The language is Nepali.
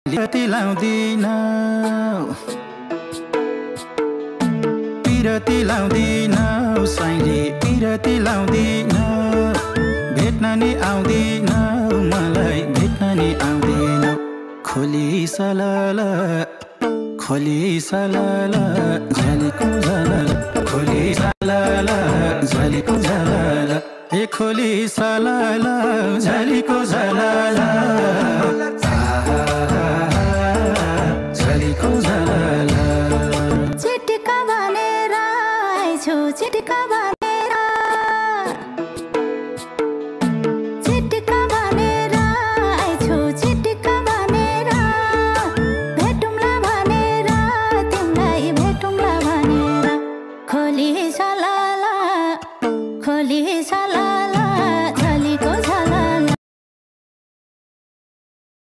पिरती लाउँदिन पिरती लाउँदिन साइली पिरती लाउँदिन भेट्न नि आउँदिन मलाई भेट्न नि आउँदिन खोली सलाला झलेको झलाला खोली सलाला झलेको झलाला ए खोली सलाला झलेको झलाला